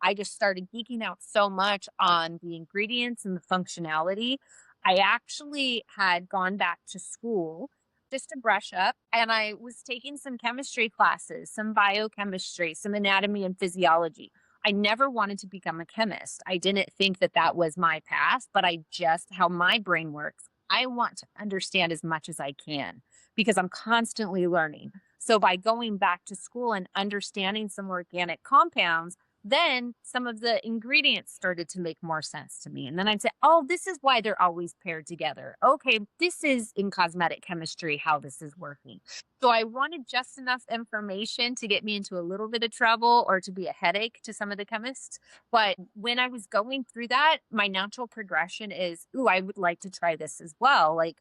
I just started geeking out so much on the ingredients and the functionality. I actually had gone back to school just to brush up, and I was taking some chemistry classes, some biochemistry, some anatomy and physiology. I never wanted to become a chemist. I didn't think that that was my path, but I just, how my brain works, I want to understand as much as I can because I'm constantly learning. So by going back to school and understanding some organic compounds, then some of the ingredients started to make more sense to me. And then I'd say, oh, this is why they're always paired together. Okay, this is in cosmetic chemistry how this is working. So I wanted just enough information to get me into a little bit of trouble or to be a headache to some of the chemists. But when I was going through that, my natural progression is, ooh, I would like to try this as well. Like,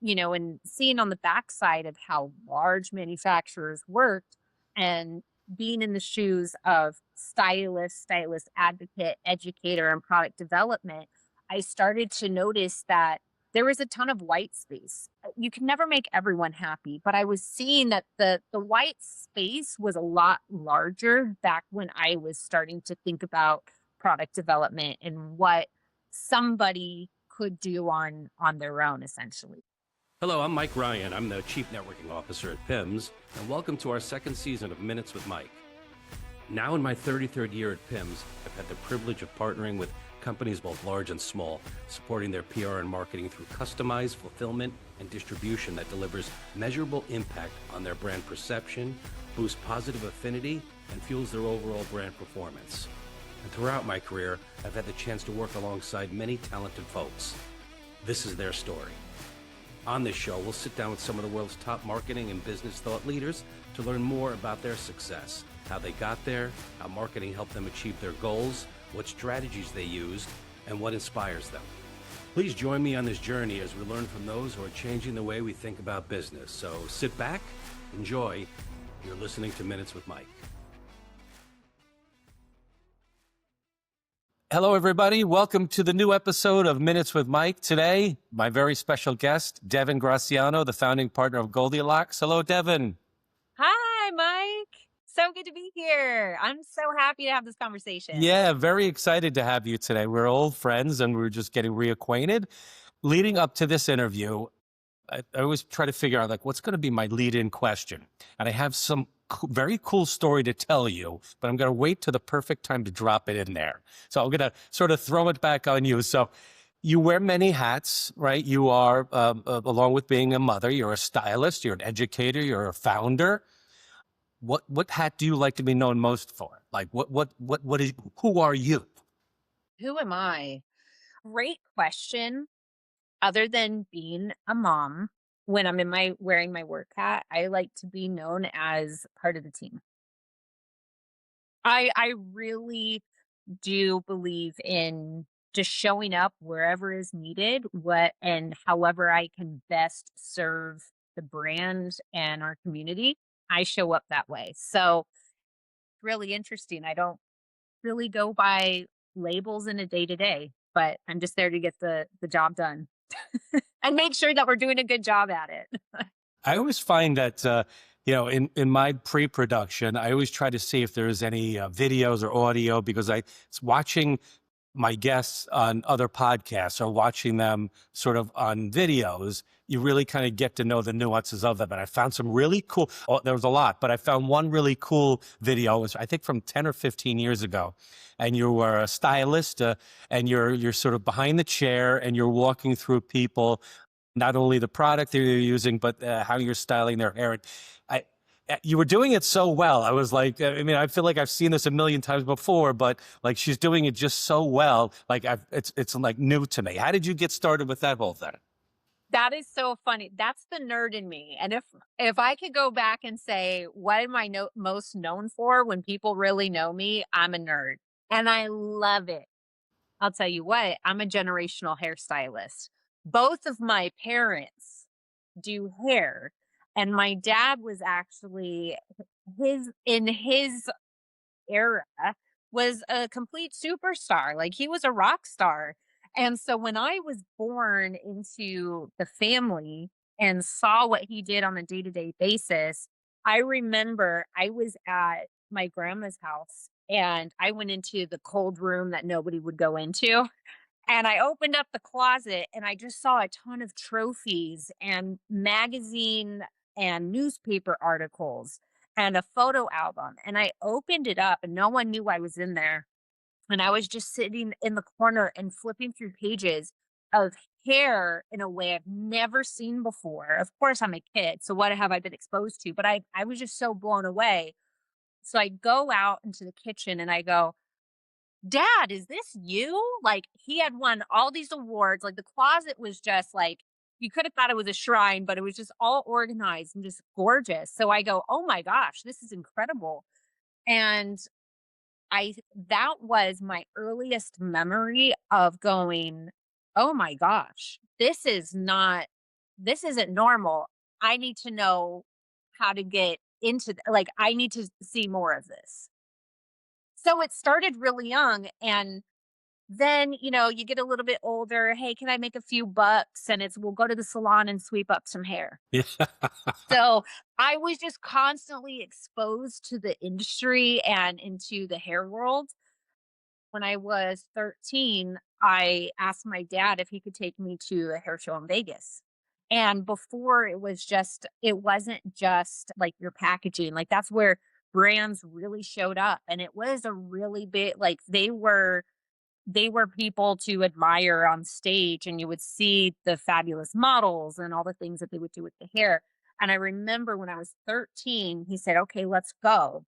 and seeing on the backside of how large manufacturers worked and being in the shoes of stylist advocate, educator, and product development, I started to notice that there was a ton of white space. You can never make everyone happy, but I was seeing that the white space was a lot larger back when I was starting to think about product development and what somebody could do on their own essentially. Hello, I'm Mike Ryan. I'm the Chief Networking Officer at PIMS, and welcome to our second season of Minutes with Mike. Now in my 33rd year at PIMS, I've had the privilege of partnering with companies both large and small, supporting their PR and marketing through customized fulfillment and distribution that delivers measurable impact on their brand perception, boosts positive affinity, and fuels their overall brand performance. And throughout my career, I've had the chance to work alongside many talented folks. This is their story. On this show, we'll sit down with some of the world's top marketing and business thought leaders to learn more about their success, how they got there, how marketing helped them achieve their goals, what strategies they used, and what inspires them. Please join me on this journey as we learn from those who are changing the way we think about business. So sit back, enjoy. You're listening to Minutes with Mike. Hello, everybody. Welcome to the new episode of Minutes with Mike. Today, my very special guest, Devin Graciano, the founding partner of Goldie Locks. Hello, Devin. Hi, Mike. So good to be here. I'm so happy to have this conversation. Yeah, very excited to have you today. We're old friends and we're just getting reacquainted. Leading up to this interview, I always try to figure out what's going to be my lead-in question. And I have some very cool story to tell you, but I'm going to wait to the perfect time to drop it in there. So I'm going to sort of throw it back on you. So you wear many hats, right? You are, along with being a mother, you're a stylist, you're an educator, you're a founder. What hat do you like to be known most for? Like who are you? Who am I? Great question. Other than being a mom, when I'm wearing my work hat, I like to be known as part of the team. I really do believe in just showing up wherever is needed, what and however I can best serve the brand and our community. I show up that way. So really interesting. I don't really go by labels in a day to day, but I'm just there to get the job done and make sure that we're doing a good job at it. I always find that, in my pre-production, I always try to see if there's any videos or audio because it's watching my guests on other podcasts or watching them sort of on videos, you really kind of get to know the nuances of them. And I found some really cool, there was a lot, but I found one really cool video, which I think from 10 or 15 years ago. And you were a stylist and you're sort of behind the chair and you're walking through people, not only the product that you're using, but how you're styling their hair. And you were doing it so well. I was like, I feel like I've seen this a million times before, but like she's doing it just so well. Like it's like new to me. How did you get started with that whole thing? That is so funny. That's the nerd in me. And if I could go back and say, what am I most known for when people really know me, I'm a nerd and I love it. I'll tell you what, I'm a generational hairstylist. Both of my parents do hair. And my dad was actually in his era was a complete superstar. Like he was a rock star. And so when I was born into the family and saw what he did on a day-to-day basis, I remember I was at my grandma's house and I went into the cold room that nobody would go into. And I opened up the closet and I just saw a ton of trophies and magazine and newspaper articles and a photo album. And I opened it up and no one knew I was in there. And I was just sitting in the corner and flipping through pages of hair in a way I've never seen before. Of course, I'm a kid. So what have I been exposed to? But I was just so blown away. So I go out into the kitchen and I go, "Dad, is this you?" Like, he had won all these awards, like, the closet was just, like, you could have thought it was a shrine, but it was just all organized and just gorgeous. So I go, "Oh my gosh, this is incredible." And I that was my earliest memory of going, "Oh my gosh, this isn't normal. I need to know how to get into like, I need to see more of this." So it started really young, and then, you get a little bit older, "Hey, can I make a few bucks?" And it's, "We'll go to the salon and sweep up some hair." Yeah. So, I was just constantly exposed to the industry and into the hair world. When I was 13, I asked my dad if he could take me to a hair show in Vegas. And before it wasn't just like your packaging, like that's where brands really showed up. And it was a really big, like they were people to admire on stage, and you would see the fabulous models and all the things that they would do with the hair. And I remember when I was 13, he said, "Okay, let's go."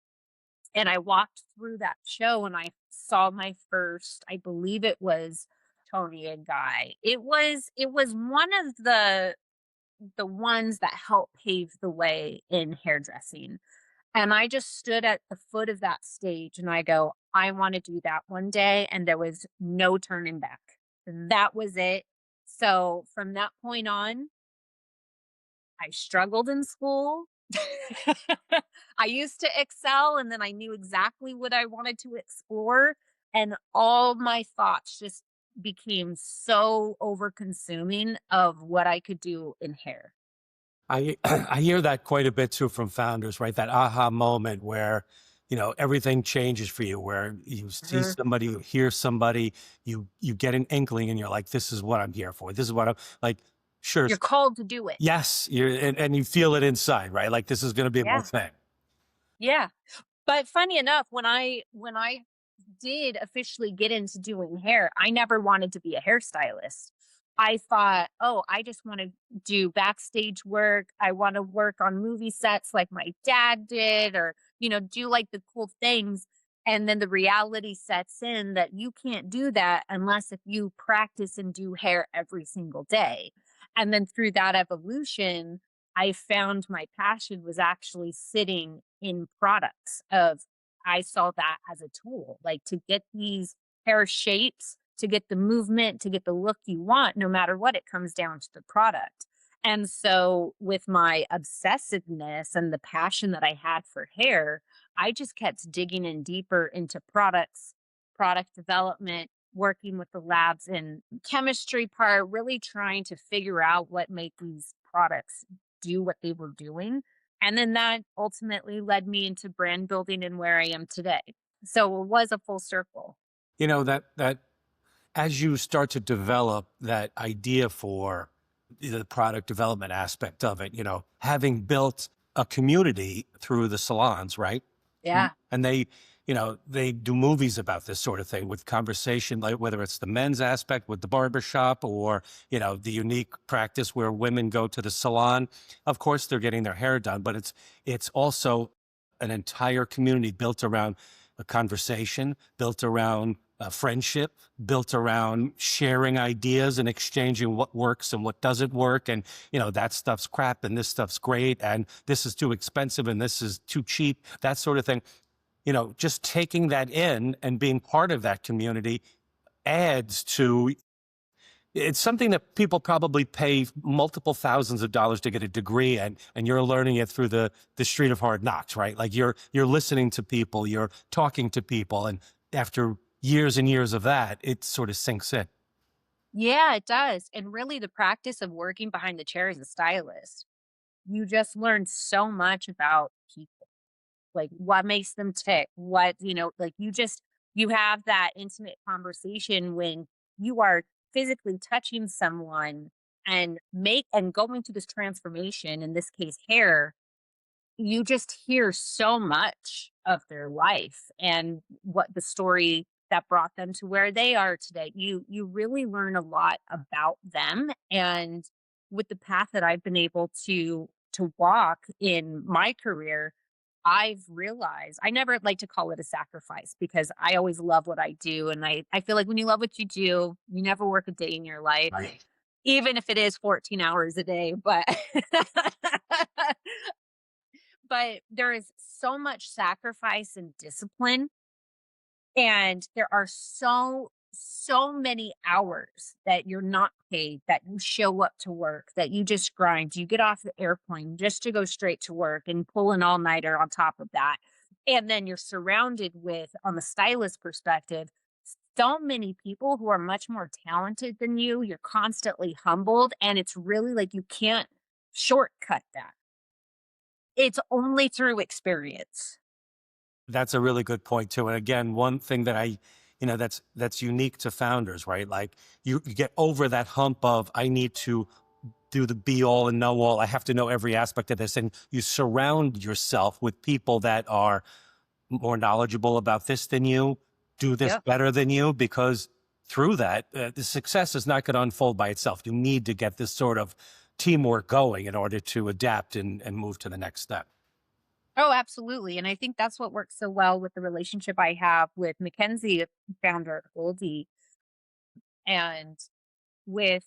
And I walked through that show and I saw my first, I believe it was Tony and Guy. It was one of the ones that helped pave the way in hairdressing. And I just stood at the foot of that stage and I go, "I want to do that one day." And there was no turning back. That was it. So from that point on, I struggled in school. I used to excel and then I knew exactly what I wanted to explore. And all my thoughts just became so over consuming of what I could do in hair. I hear that quite a bit too from founders, right? That aha moment where, everything changes for you, where you see Mhm. somebody, you hear somebody, you get an inkling and you're like, this is what I'm here for. This is what I'm like, sure. You're called to do it. Yes, and you feel it inside, right? Like this is going to be my Yeah. thing. Yeah. But funny enough, when I did officially get into doing hair, I never wanted to be a hairstylist. I thought, "Oh, I just want to do backstage work. I want to work on movie sets like my dad did, or, do like the cool things." And then the reality sets in that you can't do that unless if you practice and do hair every single day. And then through that evolution, I found my passion was actually sitting in products of I saw that as a tool, like to get these hair shapes, to get the movement, to get the look you want, no matter what, it comes down to the product. And so, with my obsessiveness and the passion that I had for hair, I just kept digging in deeper into products, product development, working with the labs and chemistry part, really trying to figure out what made these products do what they were doing. And then that ultimately led me into brand building and where I am today. So it was a full circle. That as you start to develop that idea for the product development aspect of it, having built a community through the salons, right? Yeah. And they do movies about this sort of thing with conversation, like whether it's the men's aspect with the barbershop or, the unique practice where women go to the salon. Of course, they're getting their hair done, but it's also an entire community built around a conversation, built around a friendship, built around sharing ideas and exchanging what works and what doesn't work. And, that stuff's crap and this stuff's great. And this is too expensive and this is too cheap, that sort of thing. Just taking that in and being part of that community adds to it's something that people probably pay multiple thousands of dollars to get a degree in, and you're learning it through the street of hard knocks, right? Like you're listening to people, you're talking to people, and after years and years of that, it sort of sinks in. Yeah, it does. And really, the practice of working behind the chair as a stylist, you just learn so much about people. like what makes them tick, what, like you have that intimate conversation when you are physically touching someone and going through this transformation, in this case, hair. You just hear so much of their life and what the story that brought them to where they are today. You really learn a lot about them, and with the path that I've been able to walk in my career, I've realized I never like to call it a sacrifice because I always love what I do, and I feel like when you love what you do, you never work a day in your life, Right. even if it is 14 hours a day, but but there is so much sacrifice and discipline, and there are so many hours that you're not paid, that you show up to work, that you just grind. You get off the airplane just to go straight to work and pull an all-nighter on top of that. And then you're surrounded with, on the stylist perspective, so many people who are much more talented than you. You're constantly humbled, and it's really like you can't shortcut that. It's only through experience. That's a really good point too. And again, one thing that that's unique to founders, right? Like you get over that hump of I need to do the be all and know all. I have to know every aspect of this. And you surround yourself with people that are more knowledgeable about this than you, do this Yep. better than you, because through that, the success is not going to unfold by itself. You need to get this sort of teamwork going in order to adapt and move to the next step. Oh, absolutely. And I think that's what works so well with the relationship I have with McKenzie, founder Goldie, and with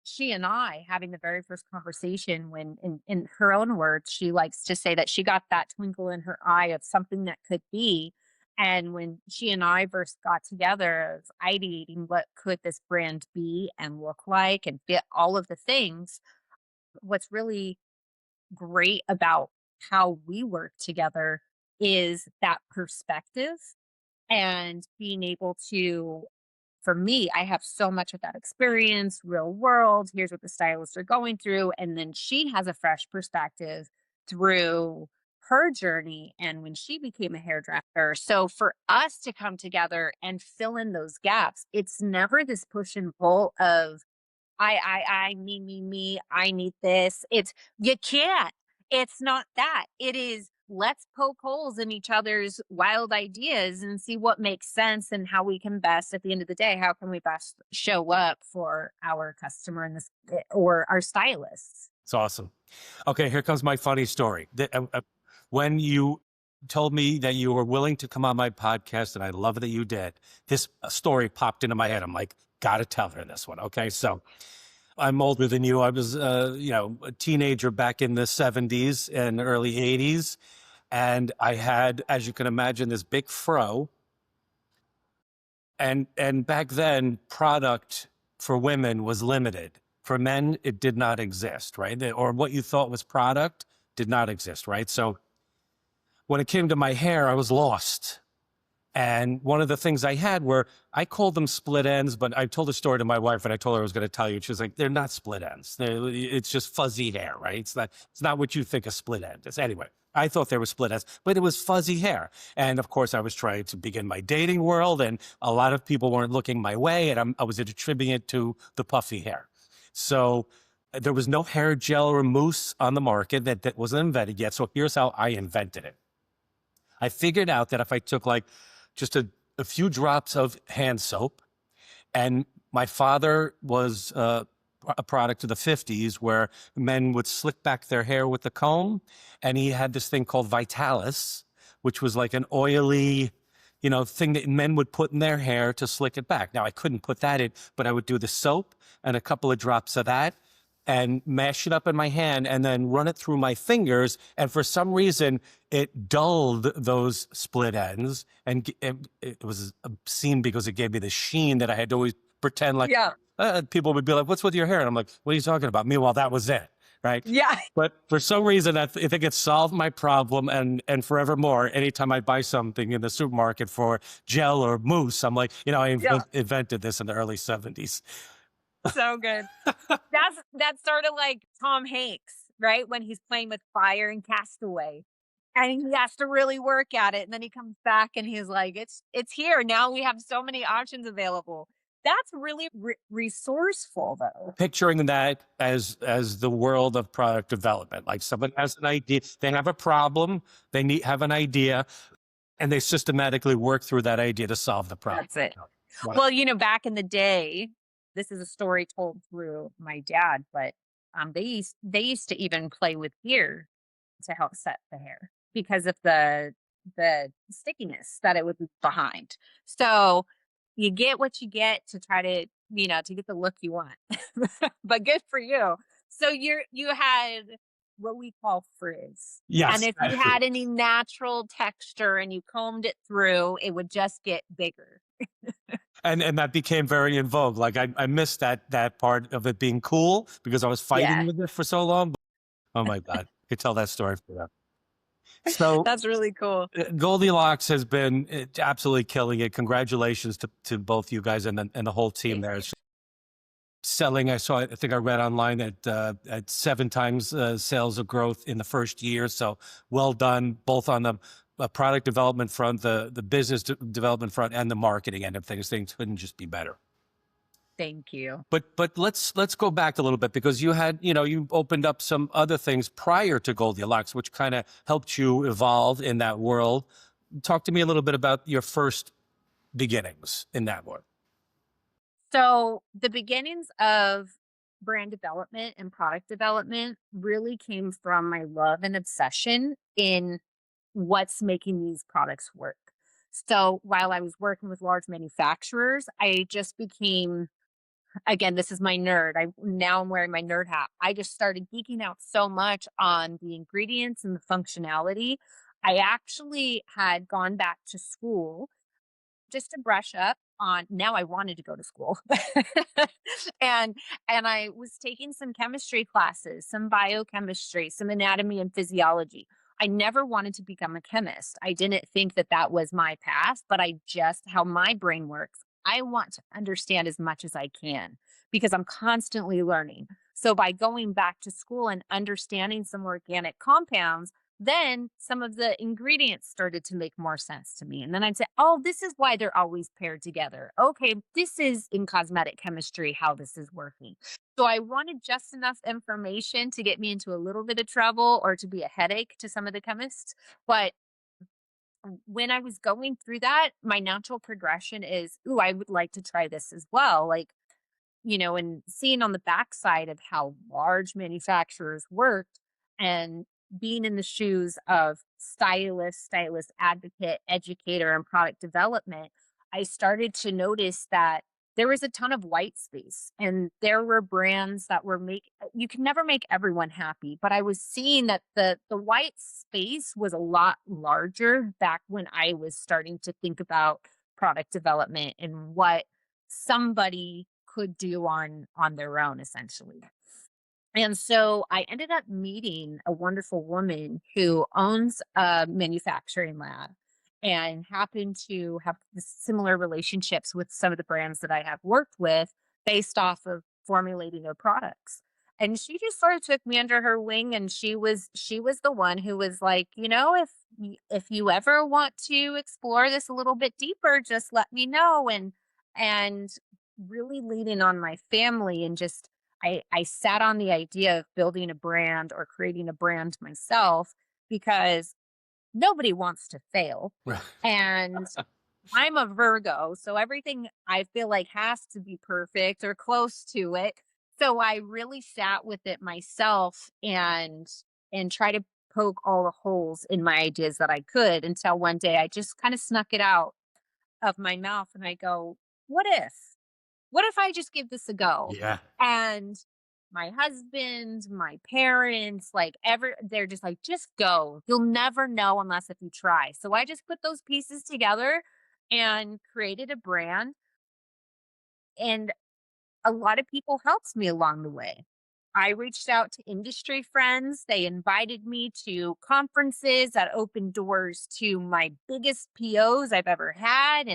she and I having the very first conversation when, in her own words, she likes to say that she got that twinkle in her eye of something that could be. And when she and I first got together, of ideating what could this brand be and look like and fit all of the things, what's really great about how we work together is that perspective and being able to, for me, I have so much of that experience, real world. Here's what the stylists are going through. And then she has a fresh perspective through her journey and when she became a hairdresser. So for us to come together and fill in those gaps, it's never this push and pull of me, I need this. It's you can't. It's not that. It is let's poke holes in each other's wild ideas and see what makes sense and how we can best, at the end of the day, how can we best show up for our customer in this or our stylists. It's awesome. Okay, here comes my funny story. When you told me that you were willing to come on my podcast, and I love that you did, this story popped into my head. I'm like, gotta tell her this one. Okay, so I'm older than you. I was, a teenager back in the 70s and early 80s. And I had, as you can imagine, this big fro. And back then, product for women was limited. For men, it did not exist, right? Or what you thought was product did not exist, right? So when it came to my hair, I was lost. And one of the things I had were, I called them split ends, but I told a story to my wife and I told her I was going to tell you. She was like, they're not split ends. It's just fuzzy hair, right? It's not what you think a split end is. Anyway, I thought they were split ends, but it was fuzzy hair. And of course, I was trying to begin my dating world and a lot of people weren't looking my way. And I was attributing it to the puffy hair. So there was no hair gel or mousse on the market that wasn't invented yet. So here's how I invented it. I figured out that if I took like just a few drops of hand soap, and my father was a product of the 50s where men would slick back their hair with the comb, and he had this thing called Vitalis, which was like an oily, thing that men would put in their hair to slick it back. Now, I couldn't put that in, but I would do the soap and a couple of drops of that and mash it up in my hand and then run it through my fingers. And for some reason, it dulled those split ends. And it was obscene because it gave me the sheen that I had to always pretend like, Yeah. People would be like, what's with your hair? And I'm like, what are you talking about? Meanwhile, that was it, right? Yeah. But for some reason, I think it solved my problem. And forevermore, anytime I buy something in the supermarket for gel or mousse, I'm like, I Yeah. invented this in the early 70s. So good. That's sort of like Tom Hanks, right? When he's playing with fire in Castaway. And he has to really work at it, and then he comes back and he's like, "It's here, now we have so many options available." That's really resourceful, though. Picturing that as the world of product development, like someone has an idea, they have a problem, they have an idea, and they systematically work through that idea to solve the problem. That's it. Wow. Well, back in the day, this is a story told through my dad, but, they used to even play with gear to help set the hair because of the stickiness that it would leave behind. So, you get what you get to try to, to get the look you want. But good for you. So you had what we call frizz. And Yes, if you had any natural texture and you combed it through, it would just get bigger. and that became very in vogue. Like I missed that part of it being cool because I was fighting Yeah, with it for so long. Oh my God, I could tell that story for that. So that's really cool. Goldilocks has been absolutely killing it. Congratulations to both you guys and the whole team Thank there. you. It's selling, I think I read online at 7 times sales of growth in the first year. So well done, both on the product development front, the business development front, and the marketing end of things. Things couldn't just be better. Thank you. But let's go back a little bit because you opened up some other things prior to Goldilocks, which kind of helped you evolve in that world. Talk to me a little bit about your first beginnings in that world. So the beginnings of brand development and product development really came from my love and obsession in what's making these products work. So while I was working with large manufacturers, I just became, again, this is my nerd. I'm wearing my nerd hat. I just started geeking out so much on the ingredients and the functionality. I actually had gone back to school just to brush up on, now I wanted to go to school. and and I was taking some chemistry classes, some biochemistry, some anatomy and physiology. I never wanted to become a chemist. I didn't think that that was my path, but I just, how my brain works, I want to understand as much as I can because I'm constantly learning. So by going back to school and understanding some organic compounds, then some of the ingredients started to make more sense to me. And then I'd say, oh, this is why they're always paired together. Okay, this is in cosmetic chemistry how this is working. So I wanted just enough information to get me into a little bit of trouble or to be a headache to some of the chemists. But when I was going through that, my natural progression is, ooh, I would like to try this as well. Like, and seeing on the backside of how large manufacturers worked and being in the shoes of stylist advocate, educator, and product development, I started to notice that there was a ton of white space and there were brands that were you can never make everyone happy, but I was seeing that the white space was a lot larger back when I was starting to think about product development and what somebody could do on their own essentially. And so I ended up meeting a wonderful woman who owns a manufacturing lab and happened to have similar relationships with some of the brands that I have worked with based off of formulating their products. And she just sort of took me under her wing and she was the one who was like, if you ever want to explore this a little bit deeper, just let me know. And really leaning on my family and just I sat on the idea of building a brand or creating a brand myself because nobody wants to fail. Right. And I'm a Virgo, so everything I feel like has to be perfect or close to it. So I really sat with it myself and try to poke all the holes in my ideas that I could until one day I just kind of snuck it out of my mouth and I go, what if? What if I just give this a go? Yeah. And my husband, my parents, they're just like, just go. You'll never know unless if you try. So I just put those pieces together and created a brand. And a lot of people helped me along the way. I reached out to industry friends. They invited me to conferences that opened doors to my biggest POs I've ever had.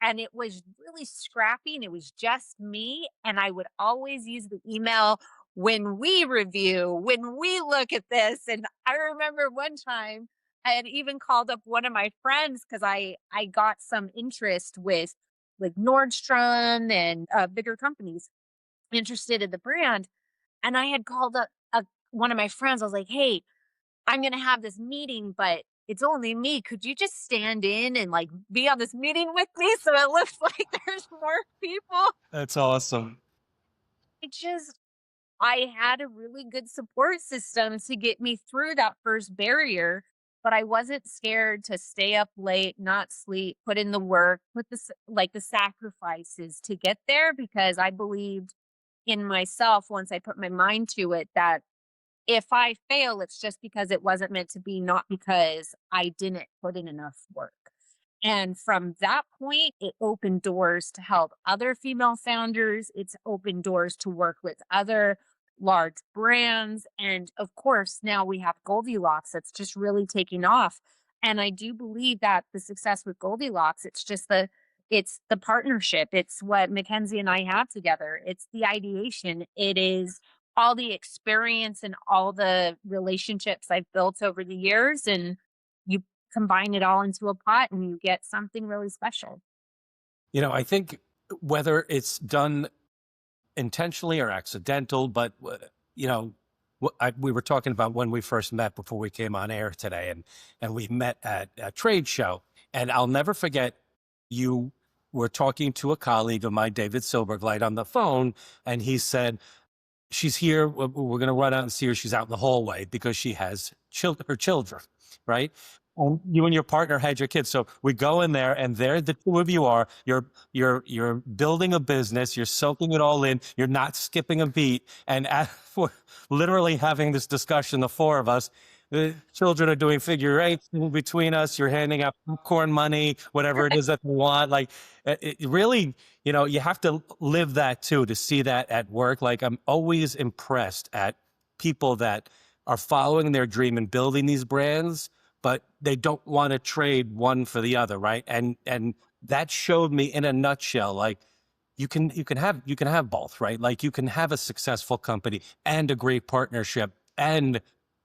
And it was really scrappy and it was just me. And I would always use the email when we review, when we look at this. And I remember one time had even called up one of my friends because I got some interest with like Nordstrom and bigger companies interested in the brand. And I had called up one of my friends. I was like, "Hey, I'm gonna have this meeting, but it's only me. Could you just stand in and like be on this meeting with me so it looks like there's more people?" That's awesome. It just I had a really good support system to get me through that first barrier, but I wasn't scared to stay up late, not sleep, put in the work, put like the sacrifices to get there because I believed in myself once I put my mind to it that if I fail, it's just because it wasn't meant to be, not because I didn't put in enough work. And from that point, it opened doors to help other female founders. It's opened doors to work with other large brands. And of course, now we have Goldilocks that's just really taking off. And I do believe that the success with Goldilocks, it's the partnership. It's what Mackenzie and I have together. It's the ideation. It is all the experience and all the relationships I've built over the years. And you combine it all into a pot and you get something really special. I think whether it's done intentionally or accidental, but we were talking about when we first met before we came on air today, and we met at a trade show, and I'll never forget you were talking to a colleague of mine, David Silbergleit, on the phone, and he said, "She's here. We're going to run out and see her. She's out in the hallway because she has her children, right?" You and your partner had your kids, so we go in there, and there the two of you are. You're building a business. You're soaking it all in. You're not skipping a beat, and for literally having this discussion, the four of us. The children are doing figure eights in between us. You're handing out popcorn money, whatever it is that they want. Like, it really, you have to live that too to see that at work. Like, I'm always impressed at people that are following their dream and building these brands, but they don't want to trade one for the other, right? And that showed me in a nutshell, like, you can have both, right? Like, you can have a successful company and a great partnership and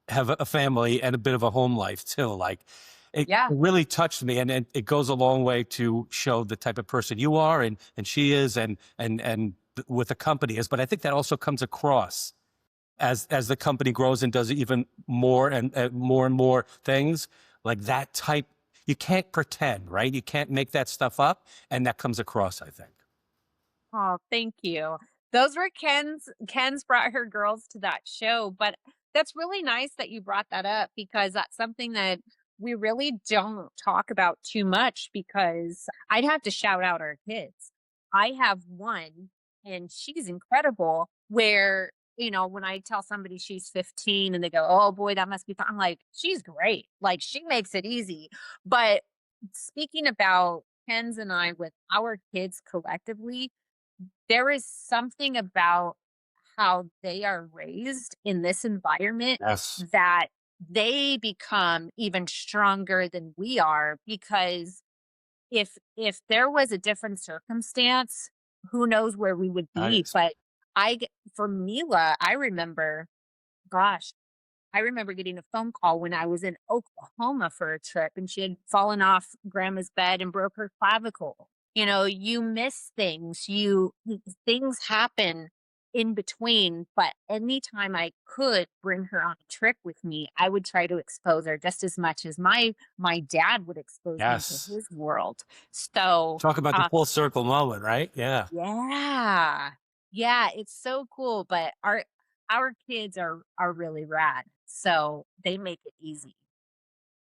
have a family and a bit of a home life too. Like, it Yeah. really touched me, and it goes a long way to show the type of person you are and she is, and with the company is. But I think that also comes across as the company grows and does even more and more things like that type. You can't pretend, right? You can't make that stuff up, and that comes across, I think. Oh, thank you. Those were Ken's brought her girls to that show, but that's really nice that you brought that up because that's something that we really don't talk about too much because I'd have to shout out our kids. I have one and she's incredible where, when I tell somebody she's 15 and they go, "Oh boy, that must be fun." I'm like, "She's great. Like she makes it easy." But speaking about Ken's and I with our kids collectively, there is something about how they are raised in this environment Yes. that they become even stronger than we are because if there was a different circumstance, who knows where we would be. Nice. But for Mila, gosh, I remember getting a phone call when I was in Oklahoma for a trip and she had fallen off grandma's bed and broke her clavicle. You miss things, things happen in between, but anytime I could bring her on a trip with me, I would try to expose her just as much as my dad would expose me to Yes. his world. So, Talk about the full circle moment, right? Yeah. yeah. Yeah, it's so cool, but our kids are really rad. So, they make it easy.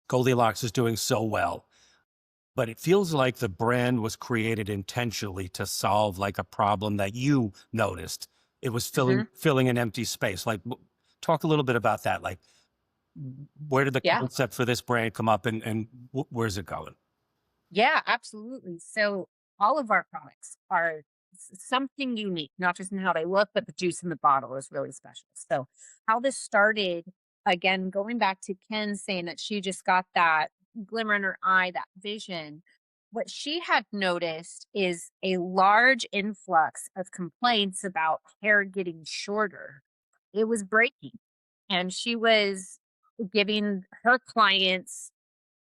Goldilocks is doing so well, but it feels like the brand was created intentionally to solve like a problem that you noticed. It was Mhm. filling an empty space. Like, talk a little bit about that. Like, where did the Yeah. concept for this brand come up, and where's it going? Yeah, absolutely. So all of our products are something unique, not just in how they look, but the juice in the bottle is really special. So how this started, again, going back to Ken saying that she just got that glimmer in her eye, that vision. What she had noticed is a large influx of complaints about hair getting shorter. It was breaking. And she was giving her clients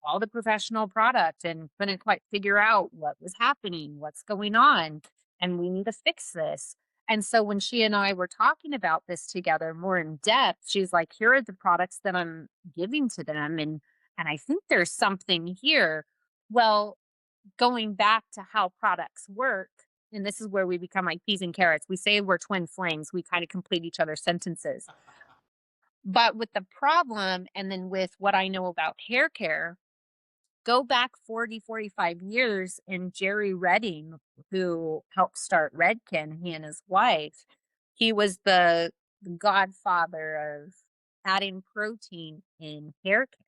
all the professional product and couldn't quite figure out what was happening, what's going on, and we need to fix this. And so when she and I were talking about this together more in depth, she's like, here are the products that I'm giving to them. And I think there's something here. Well, going back to how products work, and this is where we become like peas and carrots. We say we're twin flames. We kind of complete each other's sentences. But with the problem, and then with what I know about hair care, go back 40, 45 years, and Jerry Redding, who helped start Redken, he and his wife, he was the godfather of adding protein in hair care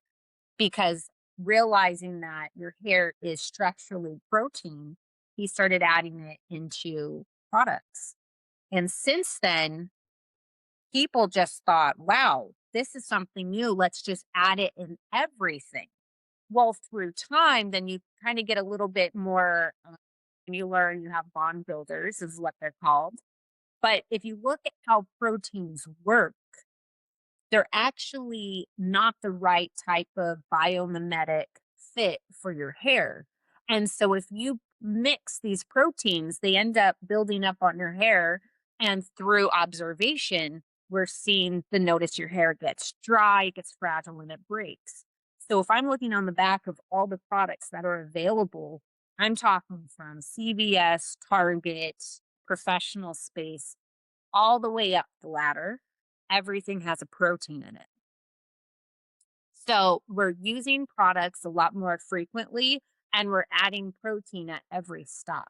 because realizing that your hair is structurally protein, he started adding it into products. And since then, people just thought, wow, this is something new. Let's just add it in everything. Well, through time, then you kind of get a little bit more, and you learn you have bond builders, is what they're called. But if you look at how proteins work, they're actually not the right type of biomimetic fit for your hair. And so if you mix these proteins, they end up building up on your hair. And through observation, we're seeing the notice your hair gets dry, it gets fragile, and it breaks. So if I'm looking on the back of all the products that are available, I'm talking from CVS, Target, professional space, all the way up the ladder, everything has a protein in it. So we're using products a lot more frequently and we're adding protein at every stop.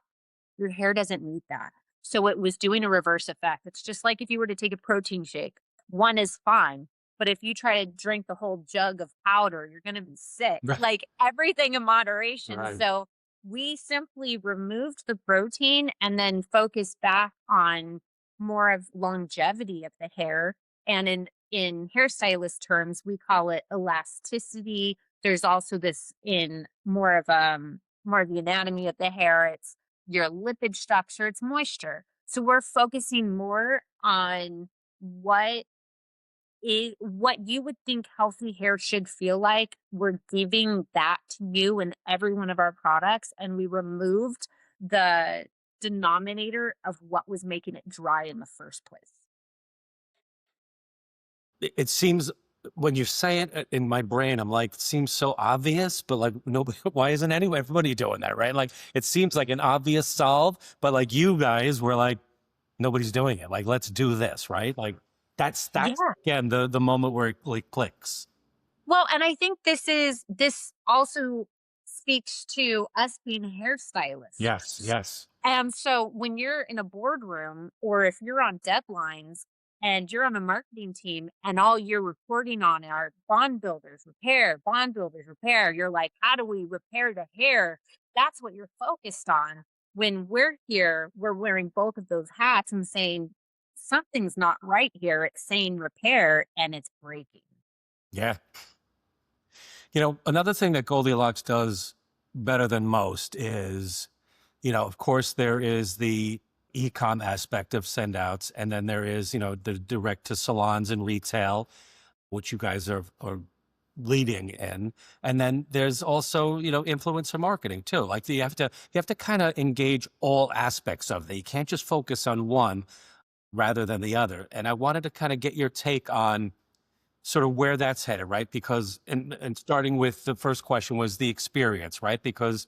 Your hair doesn't need that. So it was doing a reverse effect. It's just like if you were to take a protein shake, one is fine. But if you try to drink the whole jug of powder, you're going to be sick. Right. Like everything in moderation. Right. So we simply removed the protein and then focused back on more of longevity of the hair. And in hairstylist terms, we call it elasticity. There's also this in more of the anatomy of the hair. It's your lipid structure, it's moisture. So we're focusing more on what you would think healthy hair should feel like. We're giving that to you in every one of our products, and we removed the denominator of what was making it dry in the first place. It seems when you say it in my brain, I'm like, it seems so obvious, but like nobody, why isn't everybody doing that, right? Like it seems like an obvious solve, but like you guys were like, nobody's doing it. Like, let's do this, right? Like that's Yeah. again the moment where it like clicks. Well, and I think this also speaks to us being hairstylists. Yes, yes. And so when you're in a boardroom or if you're on deadlines and you're on a marketing team and all you're reporting on are bond builders, repair, you're like, how do we repair the hair? That's what you're focused on. When we're here, we're wearing both of those hats and saying, something's not right here. It's saying repair and it's breaking. Yeah. You know, another thing that Goldie Locks does better than most is, you know, of course, there is the e-com aspect of send outs, and then there is, you know, the direct to salons and retail, which you guys are leading in. And then there's also, you know, influencer marketing too. Like you have to kind of engage all aspects of it. You can't just focus on one rather than the other. And I wanted to kind of get your take on sort of where that's headed, right? Because, and starting with the first question was the experience, right? Because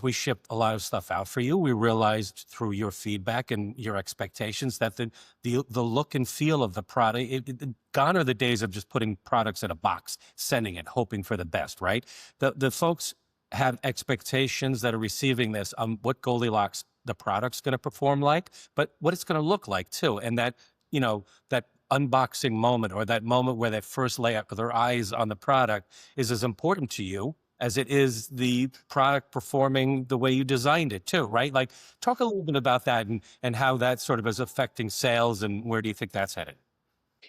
we shipped a lot of stuff out for you, we realized through your feedback and your expectations that the look and feel of the product, gone are the days of just putting products in a box, sending it, hoping for the best, right? The folks have expectations that are receiving this on what Goldilocks, the product's going to perform like, but what it's going to look like too. And that, you know, that unboxing moment or that moment where they first lay out with their eyes on the product is as important to you as it is the product performing the way you designed it too, right? Like talk a little bit about that and how that sort of is affecting sales and where do you think that's headed?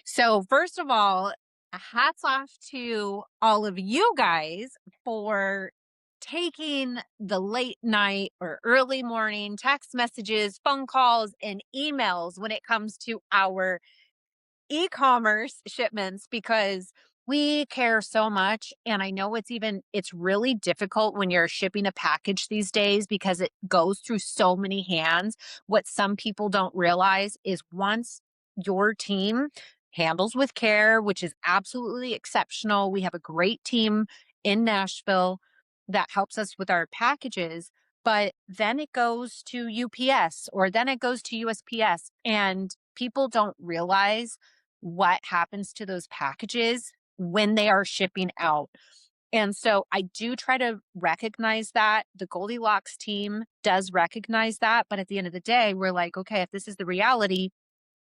So, first of all, hats off to all of you guys for taking the late night or early morning text messages, phone calls, and emails when it comes to our e-commerce shipments, because We care so much, and I know it's really difficult when you're shipping a package these days because it goes through so many hands. What some people don't realize is once your team handles with care, which is absolutely exceptional. We have a great team in Nashville that helps us with our packages, but then it goes to UPS or then it goes to USPS, and people don't realize what happens to those packages when they are shipping out. And so I do try to recognize that. The Goldilocks team does recognize that. But at the end of the day, we're like, okay, if this is the reality,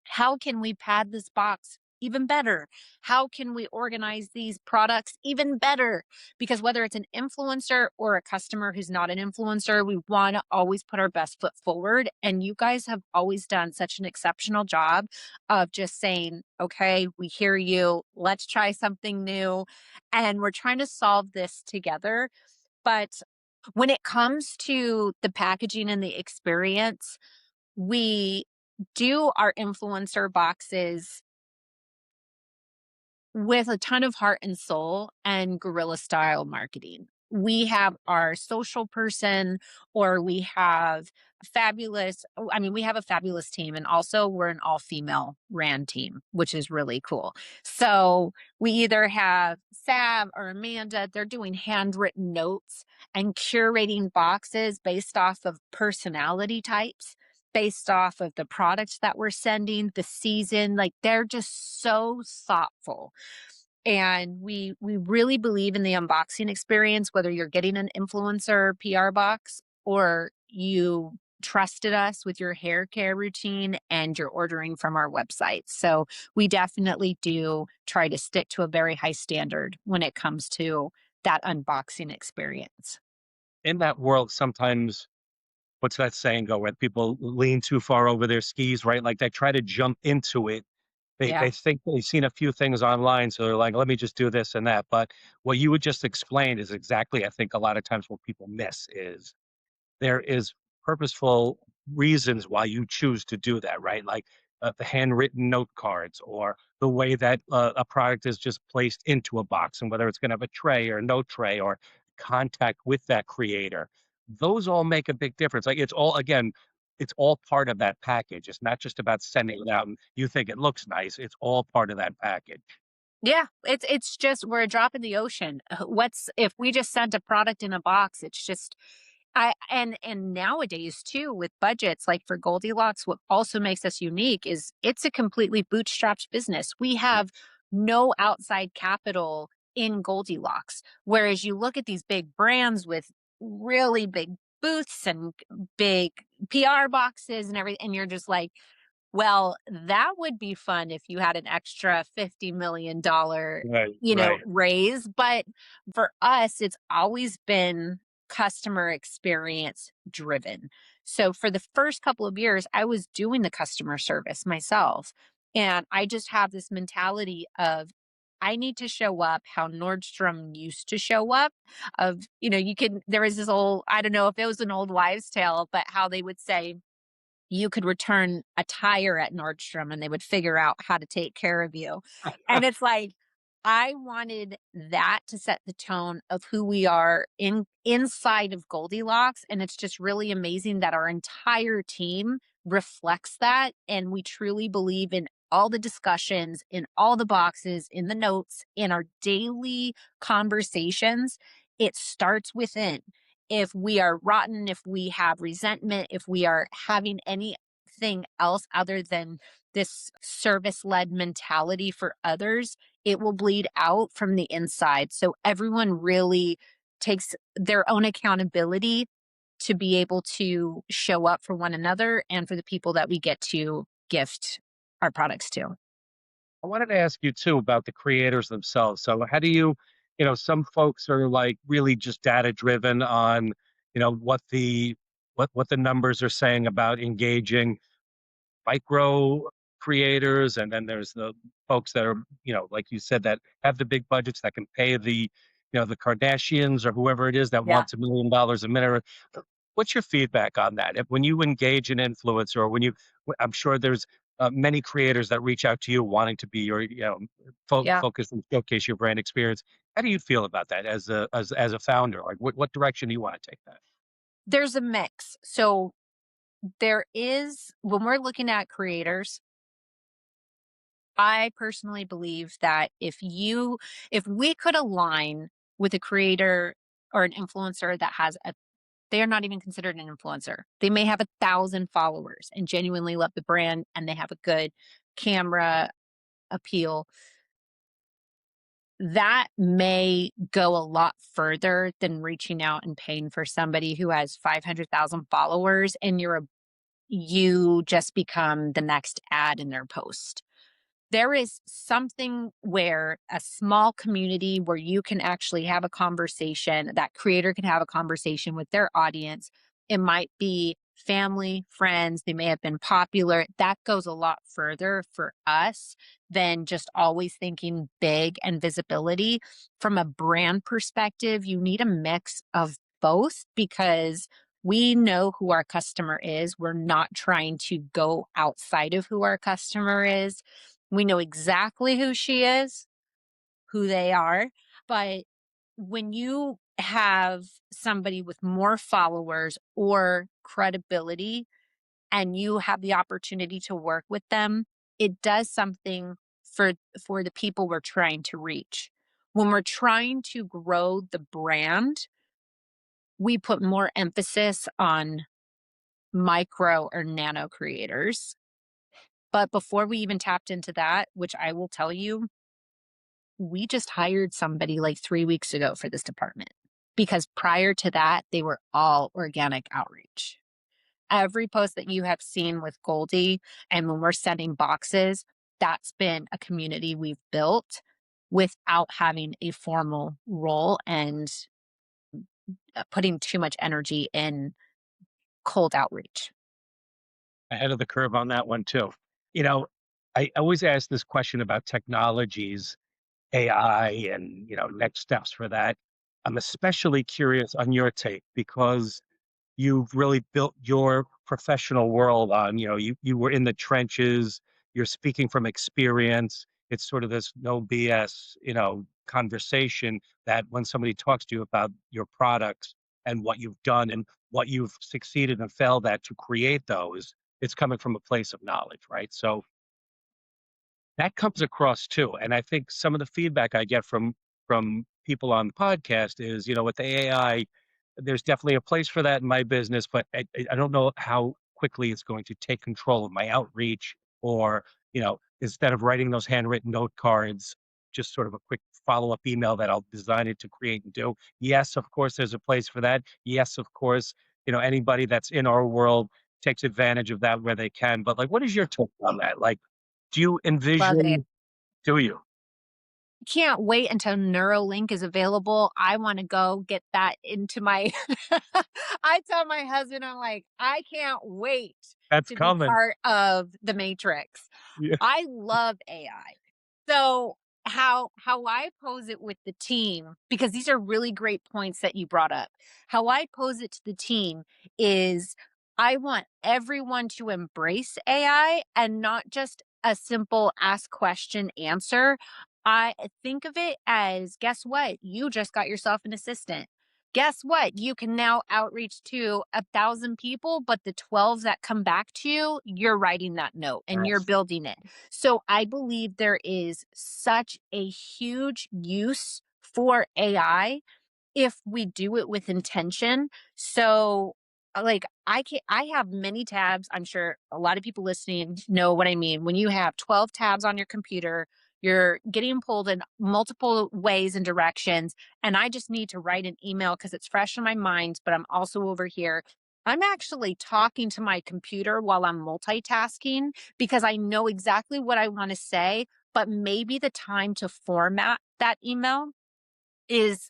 how can we pad this box even better? How can we organize these products even better? Because whether it's an influencer or a customer who's not an influencer, we want to always put our best foot forward. And you guys have always done such an exceptional job of just saying, okay, we hear you. Let's try something new. And we're trying to solve this together. But when it comes to the packaging and the experience, we do our influencer boxes with a ton of heart and soul and guerrilla style marketing. We have our social person, or we have we have a fabulous team. And also, we're an all female ran team, which is really cool. So we either have Sav or Amanda, they're doing handwritten notes and curating boxes based off of personality types, based off of the products that we're sending, the season. Like, they're just so thoughtful. And we really believe in the unboxing experience, whether you're getting an influencer PR box or you trusted us with your hair care routine and you're ordering from our website. So we definitely do try to stick to a very high standard when it comes to that unboxing experience. In that world, sometimes what's that saying go where people lean too far over their skis, right? Like they try to jump into it. They Yeah. think they've seen a few things online, so they're like, let me just do this and that. But what you would just explained is exactly, I think, a lot of times what people miss is there is purposeful reasons why you choose to do that, right? Like the handwritten note cards or the way that a product is just placed into a box and whether it's going to have a tray or no tray or contact with that creator. Those all make a big difference. Like it's all, again, it's all part of that package. It's not just about sending it out and you think it looks nice. It's all part of that package. Yeah, it's just we're a drop in the ocean. What's if we just sent a product in a box? It's just I and nowadays too with budgets like for Goldilocks, what also makes us unique is it's a completely bootstrapped business. We have no outside capital in Goldilocks. Whereas you look at these big brands with really big booths and big PR boxes and everything, and you're just like, well, that would be fun if you had an extra $50 million, Right, right. raise. But for us, it's always been customer experience driven. So for the first couple of years, I was doing the customer service myself. And I just have this mentality of I need to show up how Nordstrom used to show up. There was this old, I don't know if it was an old wives' tale, but how they would say, you could return a tire at Nordstrom and they would figure out how to take care of you. And it's like, I wanted that to set the tone of who we are inside of Goldilocks. And it's just really amazing that our entire team reflects that. And we truly believe in all the discussions, in all the boxes, in the notes, in our daily conversations. It starts within. If we are rotten, if we have resentment, if we are having anything else other than this service led mentality for others, it will bleed out from the inside. So everyone really takes their own accountability to be able to show up for one another and for the people that we get to gift our products to. I wanted to ask you too about the creators themselves. So how do you, some folks are like really just data driven on, what the numbers are saying about engaging micro creators, and then there's the folks that are, like you said, that have the big budgets that can pay the Kardashians or whoever it is that Yeah. wants $1 million a minute. What's your feedback on that? When you engage an influencer, or I'm sure there's many creators that reach out to you wanting to be your, Yeah. focus and showcase your brand experience. How do you feel about that as a founder? Like, what direction do you want to take that? There's a mix. So there is, when we're looking at creators, I personally believe that if we could align with a creator or an influencer that has a, they are not even considered an influencer. They may have 1,000 followers and genuinely love the brand and they have a good camera appeal. That may go a lot further than reaching out and paying for somebody who has 500,000 followers and you just become the next ad in their post. There is something where a small community where you can actually have a conversation, that creator can have a conversation with their audience. It might be family, friends, they may have been popular. That goes a lot further for us than just always thinking big and visibility. From a brand perspective, you need a mix of both because we know who our customer is. We're not trying to go outside of who our customer is. We know exactly who she is, who they are. But when you have somebody with more followers or credibility and you have the opportunity to work with them, it does something for the people we're trying to reach. When we're trying to grow the brand, we put more emphasis on micro or nano creators. But before we even tapped into that, which I will tell you, we just hired somebody like 3 weeks ago for this department because prior to that, they were all organic outreach. Every post that you have seen with Goldie and when we're sending boxes, that's been a community we've built without having a formal role and putting too much energy in cold outreach. Ahead of the curve on that one too. You know, I always ask this question about technologies, AI, and next steps for that. I'm especially curious on your take because you've really built your professional world on, you were in the trenches, you're speaking from experience. It's sort of this no BS, conversation that when somebody talks to you about your products and what you've done and what you've succeeded and failed at to create those, it's coming from a place of knowledge, right? So that comes across too. And I think some of the feedback I get from people on the podcast is, with the AI, there's definitely a place for that in my business, but I don't know how quickly it's going to take control of my outreach or, instead of writing those handwritten note cards, just sort of a quick follow-up email that I'll design it to create and do. Yes, of course, there's a place for that. Yes, of course, anybody that's in our world takes advantage of that where they can. But like, what is your take on that? Like, do you Love it. envision do you? Can't wait until Neuralink is available. I wanna go get that into my I tell my husband, I'm like, "I can't wait That's to be coming. part of the Matrix." Yeah. I love AI. So, how I pose it with the team, because these are really great points that you brought up. How I pose it to the team is I want everyone to embrace AI and not just a simple ask question answer. I think of it as, guess what? You just got yourself an assistant. Guess what? You can now outreach to 1,000 people, but the 12 that come back to you, you're writing that note and you're Yes. building it. So I believe there is such a huge use for AI if we do it with intention. So, like, I have many tabs. I'm sure a lot of people listening know what I mean. When you have 12 tabs on your computer, you're getting pulled in multiple ways and directions. And I just need to write an email because it's fresh in my mind, but I'm also over here. I'm actually talking to my computer while I'm multitasking because I know exactly what I want to say, but maybe the time to format that email is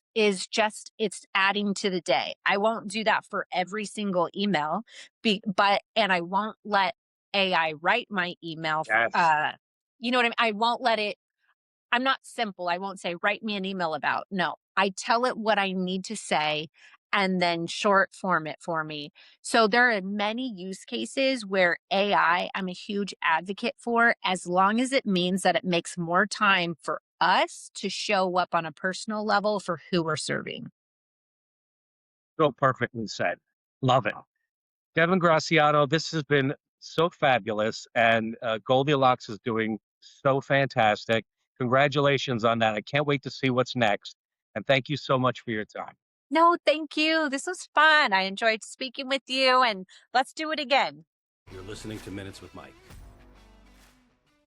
just it's adding to the day. I won't do that for every single email, but and I won't let AI write my email. Yes. You know what I mean? I won't let it. I'm not simple. I won't say write me an email about. No, I tell it what I need to say, and then short form it for me. So there are many use cases where AI, I'm a huge advocate for, as long as it means that it makes more time for us to show up on a personal level for who we're serving. So perfectly said. Love it. Devin Graciano, this has been so fabulous, and Goldilocks is doing so fantastic. Congratulations on that. I can't wait to see what's next. And thank you so much for your time. No, thank you. This was fun. I enjoyed speaking with you, and let's do it again. You're listening to Minutes with Mike.